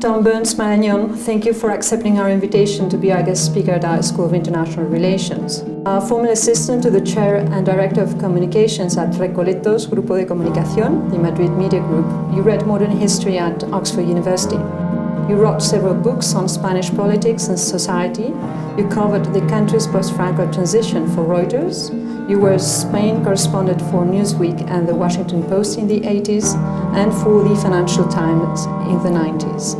Tom Burns-Malagnon, thank you for accepting our invitation to be our guest speaker at our School of International Relations. Former assistant to the chair and director of communications at Recoletos Grupo de Comunicación, the Madrid media group, you read modern history at Oxford University. You wrote several books on Spanish politics and society. You covered the country's post-Franco transition for Reuters. You were Spain correspondent for Newsweek and the Washington Post in the 80s and for the Financial Times in the 90s.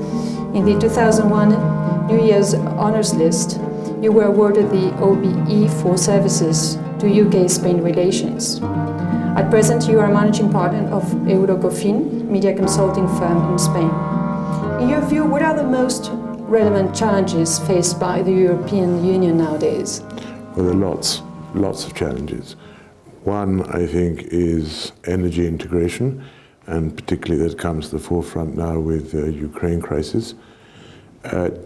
In the 2001 New Year's Honours List, you were awarded the OBE for services to UK-Spain relations. At present, you are managing partner of Eurocofin, media consulting firm in Spain. In your view, what are the most relevant challenges faced by the European Union nowadays? Well, there are lots of challenges. One, I think, is energy integration, and particularly that comes to the forefront now with the Ukraine crisis.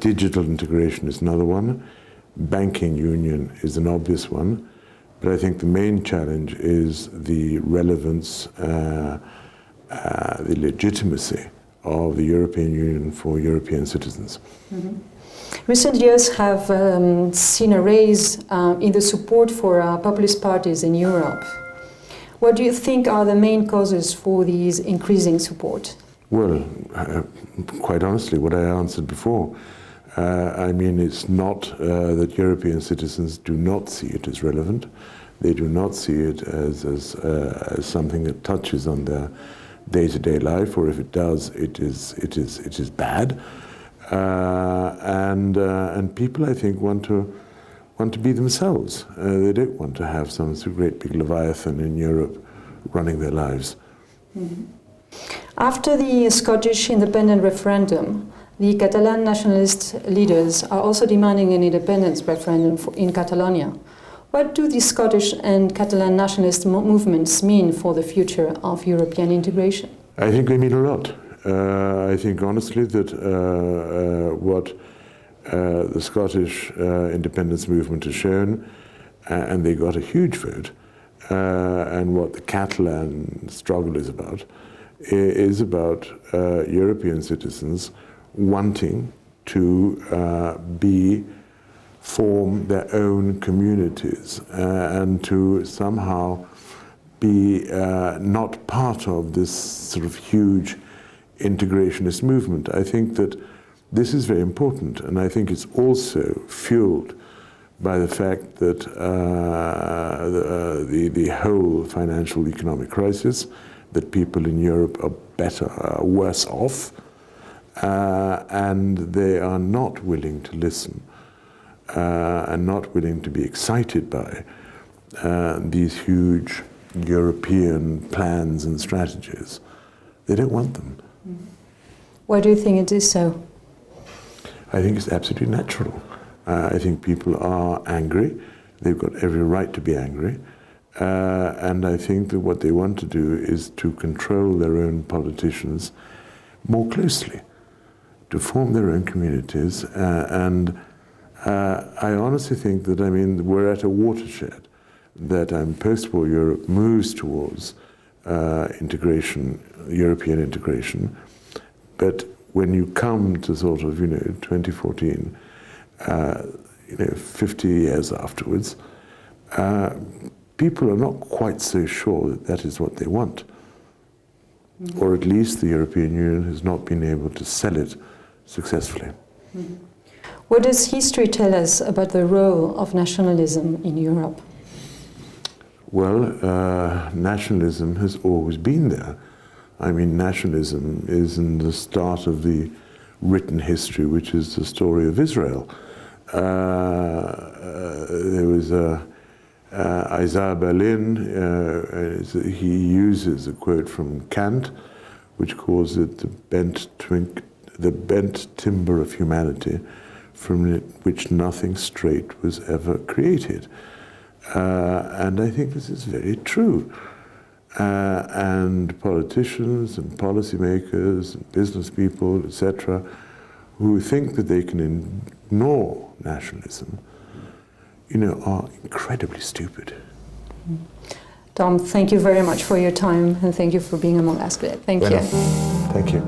Digital integration is another one. Banking union is an obvious one. But I think the main challenge is the relevance, the legitimacy of the European Union for European citizens. Mm-hmm. Recent years have seen a rise in the support for populist parties in Europe. What do you think are the main causes for these increasing support? Well, quite honestly, what I answered before. I mean, it's not that European citizens do not see it as relevant. They do not see it as something that touches on their day-to-day life, or if it does, it is bad. And people, I think, want to be themselves. They don't want to have some great big leviathan in Europe running their lives. Mm-hmm. After the Scottish independent referendum, the Catalan nationalist leaders are also demanding an independence referendum in Catalonia. What do the Scottish and Catalan nationalist movements mean for the future of European integration? I think they mean a lot. I think honestly that what the Scottish independence movement has shown, and they got a huge vote, and what the Catalan struggle is about European citizens wanting to form their own communities and to somehow be not part of this sort of huge integrationist movement. I think that this is very important, and I think it's also fueled by the fact that the whole financial economic crisis, that people in Europe are worse off, and they are not willing to listen and not willing to be excited by these huge European plans and strategies. They don't want them. Why do you think it is so? I think it's absolutely natural. I think people are angry. They've got every right to be angry. And I think that what they want to do is to control their own politicians more closely, to form their own communities. And I honestly think that, I mean, we're at a watershed, that post-war Europe moves towards integration, European integration. But when you come to sort of, 2014, 50 years afterwards, people are not quite so sure that that is what they want. Mm-hmm. Or at least the European Union has not been able to sell it successfully. Mm-hmm. What does history tell us about the role of nationalism in Europe? Well, nationalism has always been there. I mean, nationalism is in the start of the written history, which is the story of Israel. There was Isaiah Berlin, he uses a quote from Kant, which calls it the bent timber of humanity, from which nothing straight was ever created. And I think this is very true. And politicians and policymakers and business people, etc., who think that they can ignore nationalism, are incredibly stupid. Tom, thank you very much for your time, and thank you for being among us today. Thank you. Thank you.